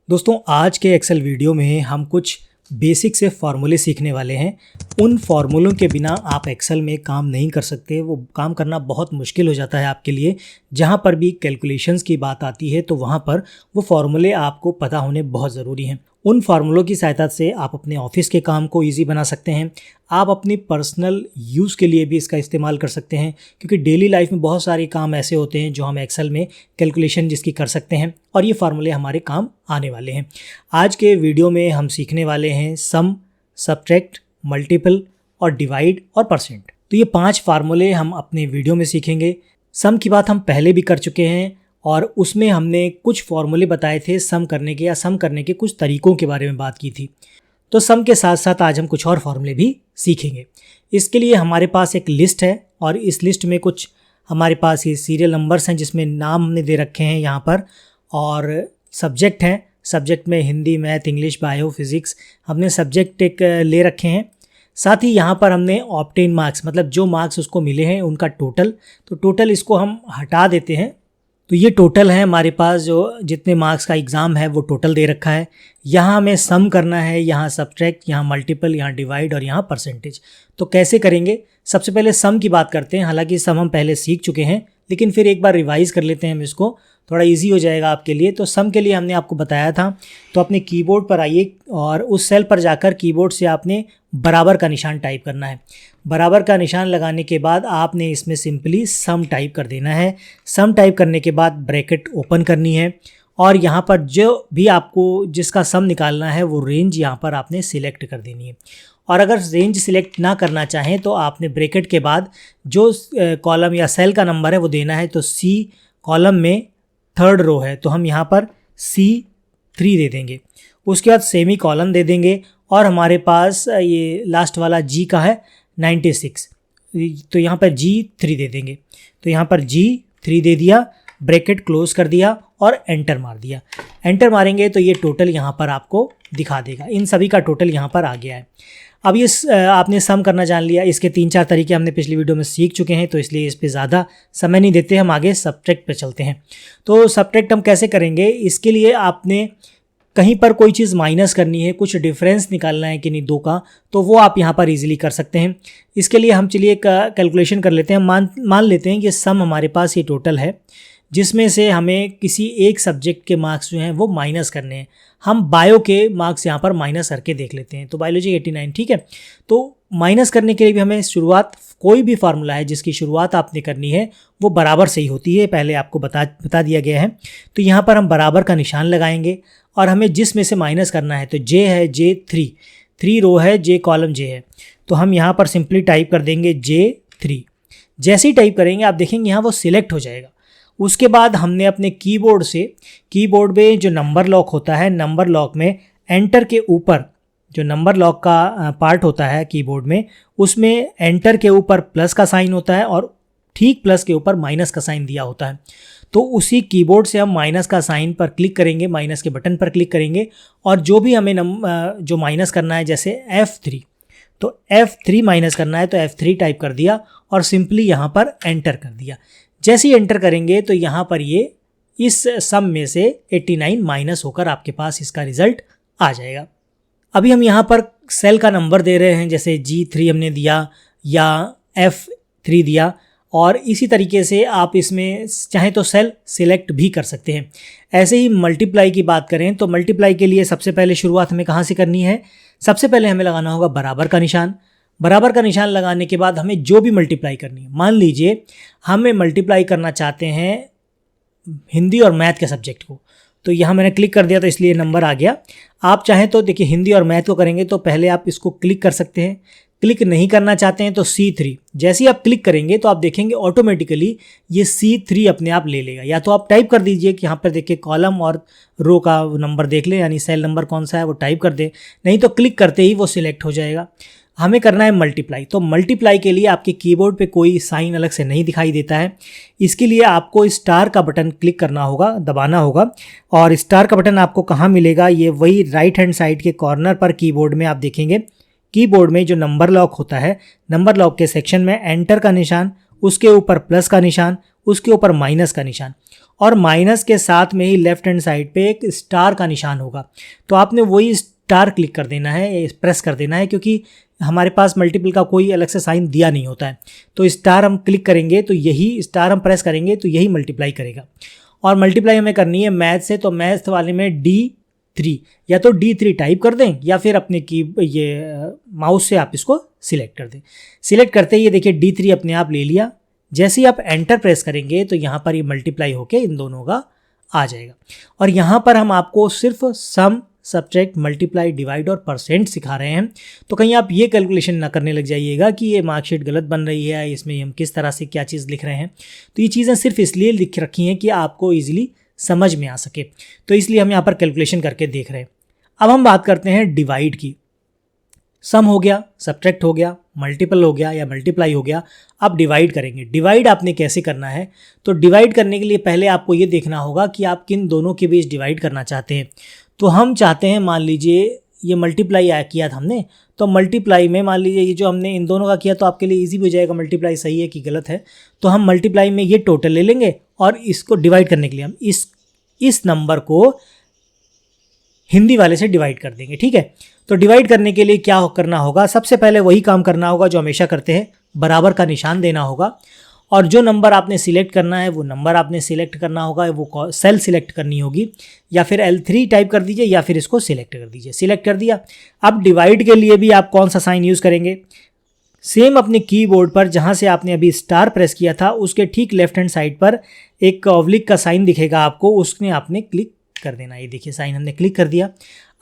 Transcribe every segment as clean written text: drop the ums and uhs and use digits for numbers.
दोस्तों आज के एक्सेल वीडियो में हम कुछ बेसिक से फार्मूले सीखने वाले हैं। उन फार्मूलों के बिना आप एक्सेल में काम नहीं कर सकते। वो काम करना बहुत मुश्किल हो जाता है आपके लिए। जहाँ पर भी कैलकुलेशंस की बात आती है तो वहाँ पर वो फार्मूले आपको पता होने बहुत ज़रूरी हैं। उन फार्मूलों की सहायता से आप अपने ऑफिस के काम को ईजी बना सकते हैं। आप अपनी पर्सनल यूज़ के लिए भी इसका इस्तेमाल कर सकते हैं, क्योंकि डेली लाइफ में बहुत सारे काम ऐसे होते हैं जो हम एक्सेल में कैलकुलेशन जिसकी कर सकते हैं और ये फार्मूले हमारे काम आने वाले हैं। आज के वीडियो में हम सीखने वाले हैं सम, सब्ट्रैक्ट, मल्टीपल और डिवाइड और परसेंट। तो ये 5 फार्मूले हम अपने वीडियो में सीखेंगे। सम की बात हम पहले भी कर चुके हैं और उसमें हमने कुछ फार्मूले बताए थे सम करने के या सम करने के कुछ तरीकों के बारे में बात की थी। तो सम के साथ साथ आज हम कुछ और फार्मूले भी सीखेंगे। इसके लिए हमारे पास एक लिस्ट है और इस लिस्ट में कुछ हमारे पास ये सीरियल नंबर्स हैं जिसमें नाम हमने दे रखे हैं यहाँ पर, और सब्जेक्ट हैं। सब्जेक्ट में Hindi, math, English, bio, physics हमने सब्जेक्ट एक ले रखे हैं। साथ ही यहाँ पर हमने ऑब्टेन मार्क्स, मतलब जो मार्क्स उसको मिले हैं उनका टोटल, तो टोटल इसको हम हटा देते हैं। तो ये टोटल है हमारे पास, जो जितने मार्क्स का एग्ज़ाम है वो टोटल दे रखा है। यहाँ हमें सम करना है, यहाँ सब्ट्रैक्ट, यहाँ मल्टीपल, यहाँ डिवाइड और यहाँ परसेंटेज। तो कैसे करेंगे? सबसे पहले सम की बात करते हैं। हालांकि सम हम पहले सीख चुके हैं, लेकिन फिर एक बार रिवाइज़ कर लेते हैं हम इसको, थोड़ा इजी हो जाएगा आपके लिए। तो सम के लिए हमने आपको बताया था, तो अपने कीबोर्ड पर आइए और उस सेल पर जाकर कीबोर्ड से आपने बराबर का निशान टाइप करना है। बराबर का निशान लगाने के बाद आपने इसमें सिंपली सम टाइप कर देना है। सम टाइप करने के बाद ब्रैकेट ओपन करनी है और यहाँ पर जो भी आपको जिसका सम निकालना है वो रेंज यहाँ पर आपने सिलेक्ट कर देनी है। और अगर रेंज सिलेक्ट ना करना चाहें तो आपने ब्रैकेट के बाद जो कॉलम या सेल का नंबर है वो देना है। तो सी कॉलम में 3rd रो है तो हम यहाँ पर C3 दे देंगे। उसके बाद सेमी कॉलम दे देंगे और हमारे पास ये लास्ट वाला G का है 96, तो यहाँ पर G3 दे देंगे। तो यहाँ पर G3 दे दिया, ब्रैकेट क्लोज कर दिया और एंटर मार दिया। एंटर मारेंगे तो ये टोटल यहाँ पर आपको दिखा देगा। इन सभी का टोटल यहाँ पर आ गया है। अब ये आपने सम करना जान लिया। इसके 3-4 तरीके हमने पिछली वीडियो में सीख चुके हैं, तो इसलिए इस पे ज़्यादा समय नहीं देते, हम आगे सब्ट्रैक्ट पे चलते हैं। तो सब्ट्रैक्ट हम कैसे करेंगे? इसके लिए आपने कहीं पर कोई चीज़ माइनस करनी है, कुछ डिफरेंस निकालना है किन्हीं दो का, तो वो आप यहाँ पर इजीली कर सकते हैं। इसके लिए हम चलिए एक कैलकुलेशन कर लेते हैं। मान लेते हैं कि सम हमारे पास ये टोटल है, जिसमें से हमें किसी एक सब्जेक्ट के मार्क्स जो हैं वो माइनस करने हैं। हम बायो के मार्क्स यहाँ पर माइनस करके देख लेते हैं। तो बायोलॉजी 89, ठीक है। तो माइनस करने के लिए भी हमें शुरुआत, कोई भी फार्मूला है जिसकी शुरुआत आपने करनी है वो बराबर से ही होती है, पहले आपको बता दिया गया है। तो यहाँ पर हम बराबर का निशान लगाएंगे और हमें जिस में से माइनस करना है, तो J है, J3 रो है, J कॉलम J है, तो हम यहाँ पर सिंपली टाइप कर देंगे J3। जैसे ही टाइप करेंगे आप देखेंगे यहाँ वो सिलेक्ट हो जाएगा। उसके बाद हमने अपने कीबोर्ड में जो नंबर लॉक होता है, नंबर लॉक में एंटर के ऊपर जो नंबर लॉक का पार्ट होता है कीबोर्ड में, उसमें एंटर के ऊपर प्लस का साइन होता है और ठीक प्लस के ऊपर माइनस का साइन दिया होता है। तो उसी कीबोर्ड से हम माइनस का साइन पर क्लिक करेंगे, माइनस के बटन पर क्लिक करेंगे और जो भी हमें जो माइनस करना है, जैसे F3, तो F3 माइनस करना है तो F3 टाइप कर दिया और सिंपली यहाँ पर एंटर कर दिया। जैसे ही एंटर करेंगे तो यहाँ पर ये इस सम में से 89 माइनस होकर आपके पास इसका रिजल्ट आ जाएगा। अभी हम यहाँ पर सेल का नंबर दे रहे हैं, जैसे G3 हमने दिया या F3 दिया, और इसी तरीके से आप इसमें चाहें तो सेल सिलेक्ट भी कर सकते हैं। ऐसे ही मल्टीप्लाई की बात करें तो मल्टीप्लाई के लिए सबसे पहले शुरुआत हमें कहाँ से करनी है? सबसे पहले हमें लगाना होगा बराबर का निशान। बराबर का निशान लगाने के बाद हमें जो भी मल्टीप्लाई करनी है, मान लीजिए हमें मल्टीप्लाई करना चाहते हैं हिंदी और मैथ के सब्जेक्ट को, तो यहाँ मैंने क्लिक कर दिया तो इसलिए नंबर आ गया। आप चाहें तो देखिए हिंदी और मैथ को करेंगे तो पहले आप इसको क्लिक कर सकते हैं। क्लिक नहीं करना चाहते हैं तो C3, जैसे ही आप क्लिक करेंगे तो आप देखेंगे ऑटोमेटिकली ये C3 अपने आप ले लेगा। या तो आप टाइप कर दीजिए कि यहाँ पर देखिए कॉलम और रो का नंबर देख लें, यानी सेल नंबर कौन सा है वो टाइप कर दे, नहीं तो क्लिक करते ही वो सिलेक्ट हो जाएगा। हमें करना है मल्टीप्लाई, तो मल्टीप्लाई के लिए आपके कीबोर्ड पे कोई साइन अलग से नहीं दिखाई देता है। इसके लिए आपको स्टार का बटन क्लिक करना होगा, दबाना होगा। और स्टार का बटन आपको कहाँ मिलेगा? ये वही राइट हैंड साइड के कॉर्नर पर कीबोर्ड में आप देखेंगे। कीबोर्ड में जो नंबर लॉक होता है, नंबर लॉक के सेक्शन में एंटर का निशान, उसके ऊपर प्लस का निशान, उसके ऊपर माइनस का निशान, और माइनस के साथ में ही लेफ्ट हैंड साइड पे एक स्टार का निशान होगा, तो आपने वही स्टार क्लिक कर देना है, प्रेस कर देना है, क्योंकि हमारे पास मल्टीपल का कोई अलग से साइन दिया नहीं होता है। तो स्टार हम क्लिक करेंगे तो यही स्टार हम प्रेस करेंगे तो यही मल्टीप्लाई करेगा। और मल्टीप्लाई हमें करनी है मैथ से, तो मैथ वाले में D3, या तो D3 टाइप कर दें या फिर अपने की ये माउस से आप इसको सिलेक्ट कर दें। सिलेक्ट करते ही ये देखिए D3 अपने आप ले लिया। जैसे ही आप एंटर प्रेस करेंगे तो यहाँ पर ये मल्टीप्लाई होके इन दोनों का आ जाएगा। और यहाँ पर हम आपको सिर्फ सम, सब्ट्रैक्ट, मल्टीप्लाई, डिवाइड और परसेंट सिखा रहे हैं, तो कहीं आप ये कैलकुलेशन ना करने लग जाइएगा कि ये मार्कशीट गलत बन रही है, इसमें हम किस तरह से क्या चीज़ लिख रहे हैं। तो ये चीज़ें सिर्फ इसलिए लिख रखी हैं कि आपको ईजिली समझ में आ सके, तो इसलिए हम यहाँ पर कैलकुलेशन करके देख रहे हैं। अब हम बात करते हैं डिवाइड की। सम हो गया, सब्ट्रैक्ट हो गया, मल्टीपल हो गया या मल्टीप्लाई हो गया, अब डिवाइड करेंगे। डिवाइड आपने कैसे करना है, तो डिवाइड करने के लिए पहले आपको ये देखना होगा कि आप किन दोनों के बीच डिवाइड करना चाहते हैं। तो हम चाहते हैं, मान लीजिए ये मल्टीप्लाई किया था हमने, तो मल्टीप्लाई में मान लीजिए ये जो हमने इन दोनों का किया, तो आपके लिए इजी भी हो जाएगा मल्टीप्लाई सही है कि गलत है। तो हम मल्टीप्लाई में ये टोटल ले लेंगे और इसको डिवाइड करने के लिए हम इस नंबर को हिंदी वाले से डिवाइड कर देंगे, ठीक है। तो डिवाइड करने के लिए क्या करना होगा, सबसे पहले वही काम करना होगा जो हमेशा करते हैं, बराबर का निशान देना होगा। और जो नंबर आपने सिलेक्ट करना है वो नंबर आपने सिलेक्ट करना होगा, वो सेल सिलेक्ट करनी होगी, या फिर L3 टाइप कर दीजिए या फिर इसको सिलेक्ट कर दीजिए। सिलेक्ट कर दिया। अब डिवाइड के लिए भी आप कौन सा साइन यूज़ करेंगे, सेम अपने कीबोर्ड पर जहाँ से आपने अभी स्टार प्रेस किया था उसके ठीक लेफ्ट हैंड साइड पर एक ऑब्लिक का साइन दिखेगा आपको, उसमें आपने क्लिक कर देना। ये देखिए साइन हमने क्लिक कर दिया।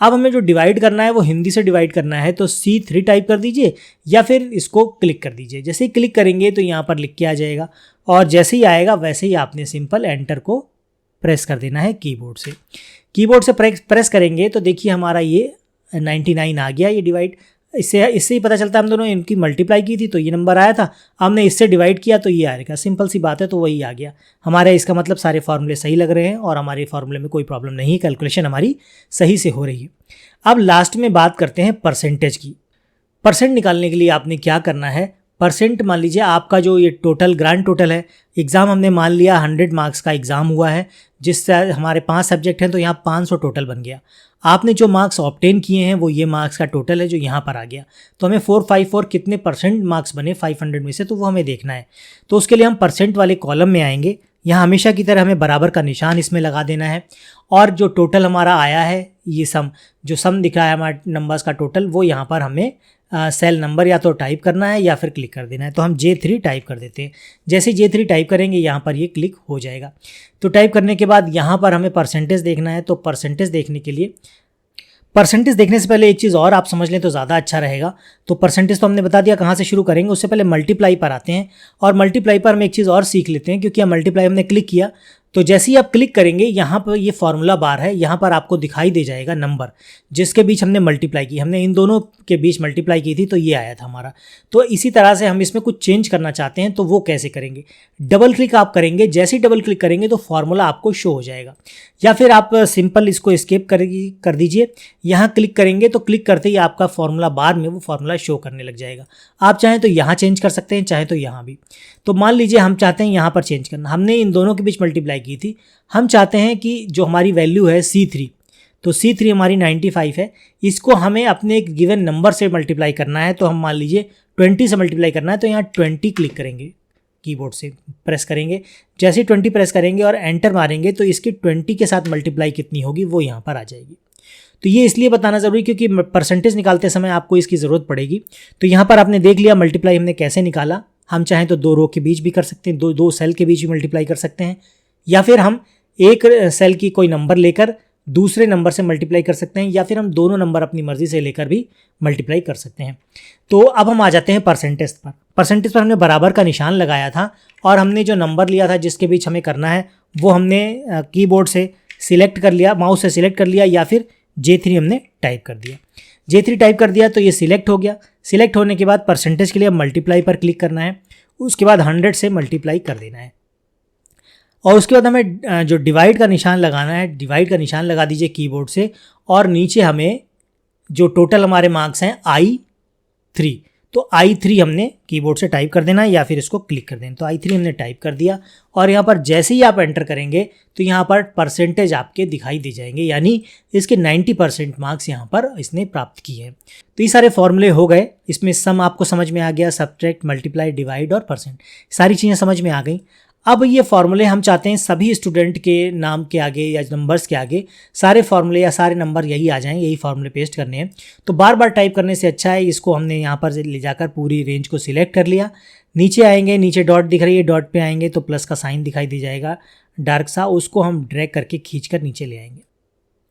अब हमें जो डिवाइड करना है वो हिंदी से डिवाइड करना है, तो C3 टाइप कर दीजिए या फिर इसको क्लिक कर दीजिए। जैसे ही क्लिक करेंगे तो यहाँ पर लिख के आ जाएगा, और जैसे ही आएगा वैसे ही आपने सिंपल एंटर को प्रेस कर देना है कीबोर्ड से। कीबोर्ड से प्रेस करेंगे तो देखिए हमारा ये 99 आ गया। ये डिवाइड इससे ही पता चलता है हम दोनों इनकी मल्टीप्लाई की थी तो ये नंबर आया था, हमने इससे डिवाइड किया तो ये आएगा। सिंपल सी बात है, तो वही आ गया हमारे। इसका मतलब सारे फार्मूले सही लग रहे हैं और हमारे फार्मूले में कोई प्रॉब्लम नहीं है, कैलकुलेशन हमारी सही से हो रही है। अब लास्ट में बात करते हैं परसेंटेज की। परसेंट निकालने के लिए आपने क्या करना है, परसेंट मान लीजिए आपका जो ये टोटल ग्रांड टोटल है, एग्ज़ाम हमने मान लिया 100 मार्क्स का एग्ज़ाम हुआ है, जिससे हमारे 5 सब्जेक्ट हैं तो यहाँ 500 टोटल बन गया। आपने जो मार्क्स ऑब्टेन किए हैं वो ये मार्क्स का टोटल है जो यहाँ पर आ गया। तो हमें 454 कितने परसेंट मार्क्स बने 500 में से, तो वो हमें देखना है। तो उसके लिए हम परसेंट वाले कॉलम में आएंगे। यहाँ हमेशा की तरह हमें बराबर का निशान इसमें लगा देना है, और जो टोटल हमारा आया है, ये जो सम दिख रहा है हमारे नंबर्स का टोटल, वो यहाँ पर हमें सेल नंबर या तो टाइप करना है या फिर क्लिक कर देना है। तो हम J3 टाइप कर देते हैं। जैसे J3 टाइप करेंगे यहाँ पर ये क्लिक हो जाएगा। तो टाइप करने के बाद यहाँ पर हमें परसेंटेज देखना है। तो परसेंटेज देखने के लिए, परसेंटेज देखने से पहले एक चीज़ और आप समझ लें तो ज़्यादा अच्छा रहेगा। तो परसेंटेज तो हमने बता दिया कहाँ से शुरू करेंगे, उससे पहले मल्टीप्लाई पर आते हैं। और मल्टीप्लाई पर हम एक चीज़ और सीख लेते हैं, क्योंकि हम मल्टीप्लाई हमने क्लिक किया तो जैसे ही आप क्लिक करेंगे यहाँ पर ये फार्मूला बार है, यहाँ पर आपको दिखाई दे जाएगा नंबर जिसके बीच हमने मल्टीप्लाई की। हमने इन दोनों के बीच मल्टीप्लाई की थी तो ये आया था हमारा। तो इसी तरह से हम इसमें कुछ चेंज करना चाहते हैं, तो वो कैसे करेंगे, डबल क्लिक आप करेंगे। जैसे ही डबल क्लिक करेंगे तो फार्मूला आपको शो हो जाएगा, या फिर आप सिंपल इसको एस्केप कर दीजिए। यहाँ क्लिक करेंगे तो क्लिक करते ही आपका फार्मूला बार में वो फार्मूला शो करने लग जाएगा। आप चाहें तो यहाँ चेंज कर सकते हैं, चाहे तो यहाँ भी। तो मान लीजिए हम चाहते हैं यहाँ पर चेंज करना, हमने इन दोनों के बीच मल्टीप्लाई की थी, हम चाहते हैं कि जो हमारी वैल्यू है C3, तो C3 हमारी 95 है, इसको हमें अपने एक गिवन नंबर से मल्टीप्लाई करना है। तो हम मान लीजिए 20 से मल्टीप्लाई करना है, तो यहाँ 20 क्लिक करेंगे, कीबोर्ड से प्रेस करेंगे। जैसे ही 20 प्रेस करेंगे और एंटर मारेंगे तो इसकी 20 के साथ मल्टीप्लाई कितनी होगी वो यहाँ पर आ जाएगी। तो ये इसलिए बताना ज़रूरी क्योंकि परसेंटेज निकालते समय आपको इसकी ज़रूरत पड़ेगी। तो यहाँ पर आपने देख लिया मल्टीप्लाई हमने कैसे निकाला। हम चाहें तो 2 रो के बीच भी कर सकते हैं, दो सेल के बीच भी मल्टीप्लाई कर सकते हैं, या फिर हम एक सेल की कोई नंबर लेकर दूसरे नंबर से मल्टीप्लाई कर सकते हैं, या फिर हम दोनों नंबर अपनी मर्जी से लेकर भी मल्टीप्लाई कर सकते हैं। तो अब हम आ जाते हैं परसेंटेज पर। परसेंटेज पर हमने बराबर का निशान लगाया था और हमने जो नंबर लिया था जिसके बीच हमें करना है वो हमने कीबोर्ड से सिलेक्ट कर लिया, माउस से सिलेक्ट कर लिया, या फिर J3 हमने टाइप कर दिया। J3 टाइप कर दिया तो ये सिलेक्ट हो गया। सिलेक्ट होने के बाद परसेंटेज के लिए मल्टीप्लाई पर क्लिक करना है, उसके बाद 100 से मल्टीप्लाई कर देना है, और उसके बाद हमें जो डिवाइड का निशान लगाना है, डिवाइड का निशान लगा दीजिए कीबोर्ड से, और नीचे हमें जो टोटल हमारे मार्क्स हैं I3, तो I3 हमने कीबोर्ड से टाइप कर देना है या फिर इसको क्लिक कर देना। तो I3 हमने टाइप कर दिया और यहाँ पर जैसे ही आप एंटर करेंगे तो यहाँ पर परसेंटेज आपके दिखाई दे जाएंगे, यानी इसके 90% मार्क्स यहाँ पर इसने प्राप्त किए हैं। तो ये सारे फॉर्मूले हो गए, इसमें सम आपको समझ में आ गया, सब्ट्रैक्ट, मल्टीप्लाई, डिवाइड और परसेंट, सारी चीज़ें समझ में आ गई। अब ये फॉर्मूले हम चाहते हैं सभी स्टूडेंट के नाम के आगे या नंबर्स के आगे सारे फॉर्मूले या सारे नंबर यही आ जाएं, यही फॉर्मूले पेस्ट करने हैं। तो बार बार टाइप करने से अच्छा है इसको हमने यहाँ पर ले जाकर पूरी रेंज को सिलेक्ट कर लिया। नीचे आएंगे, नीचे डॉट दिख रही है, डॉट पे आएंगे तो प्लस का साइन दिखाई दे जाएगा डार्क सा, उसको हम ड्रैग करके खींच कर नीचे ले आएंगे।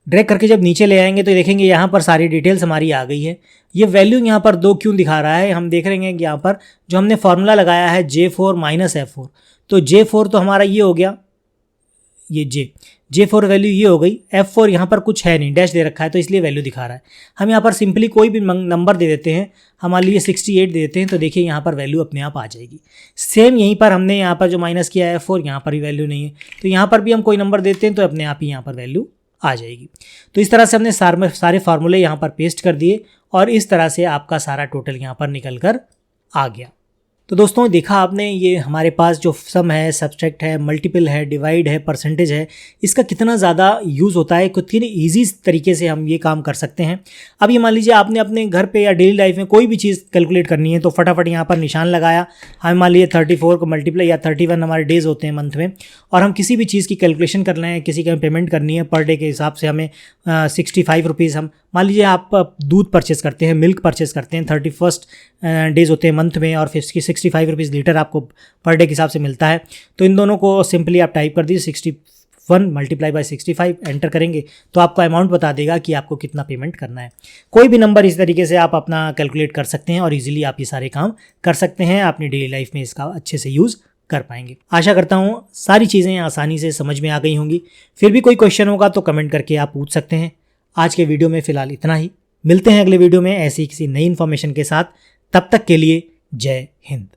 ड्रैग करके जब नीचे ले आएंगे तो देखेंगे यहाँ पर सारी डिटेल्स हमारी आ गई है। ये वैल्यू यहाँ पर 2 क्यों दिखा रहा है, हम देख रहे हैं कि यहाँ पर जो हमने फॉर्मूला लगाया है J4 - F4, तो J4 तो हमारा ये हो गया, ये J4 वैल्यू ये हो गई। F4 यहाँ पर कुछ है नहीं, डैश दे रखा है तो इसलिए वैल्यू दिखा रहा है। हम यहाँ पर सिंपली कोई भी नंबर दे देते हैं, हमारे लिए 68 दे देते हैं, तो देखिए यहाँ पर वैल्यू अपने आप आ जाएगी। सेम यहीं पर हमने यहाँ पर जो माइनस किया है F4, यहाँ पर भी वैल्यू नहीं है, तो यहाँ पर भी हम कोई नंबर देते हैं तो अपने आप ही यहाँ पर वैल्यू आ जाएगी। तो इस तरह से हमने सारे फार्मूले यहाँ पर पेस्ट कर दिए और इस तरह से आपका सारा टोटल यहाँ पर निकल कर आ गया। तो दोस्तों देखा आपने, ये हमारे पास जो सम है, सब्ट्रैक्ट है, मल्टीपल है, डिवाइड है, परसेंटेज है, इसका कितना ज़्यादा यूज़ होता है, कितनी ईजी तरीके से हम ये काम कर सकते हैं। अब ये मान लीजिए आपने अपने घर पे या डेली लाइफ में कोई भी चीज़ कैलकुलेट करनी है तो फटाफट यहाँ पर निशान लगाया। हमें मान लीजिए 34 को मल्टीप्लाई या 31 हमारे डेज़ होते हैं मंथ में, और हम किसी भी चीज़ की कैलकुलेशन कर रहे हैं, किसी का पेमेंट करनी है पर डे के हिसाब से, हमें 65 रुपीज़, हम मान लीजिए आप दूध परचेस करते हैं, मिल्क परचेस करते हैं, 31 डेज़ होते हैं मंथ में और फिर 65 रुपीज़ लीटर आपको पर डे के हिसाब से मिलता है। तो इन दोनों को सिंपली आप टाइप कर दीजिए, 61 मल्टीप्लाई बाय 65 एंटर करेंगे तो आपको अमाउंट बता देगा कि आपको कितना पेमेंट करना है। कोई भी नंबर इस तरीके से आप अपना कैलकुलेट कर सकते हैं और इजीली आप ये सारे काम कर सकते हैं, अपनी डेली लाइफ में इसका अच्छे से यूज़ कर पाएंगे। आशा करता हूँ सारी चीज़ें आसानी से समझ में आ गई होंगी। फिर भी कोई क्वेश्चन होगा तो कमेंट करके आप पूछ सकते हैं। आज के वीडियो में फ़िलहाल इतना ही, मिलते हैं अगले वीडियो में ऐसी किसी नई इन्फॉर्मेशन के साथ। तब तक के लिए जय हिंद।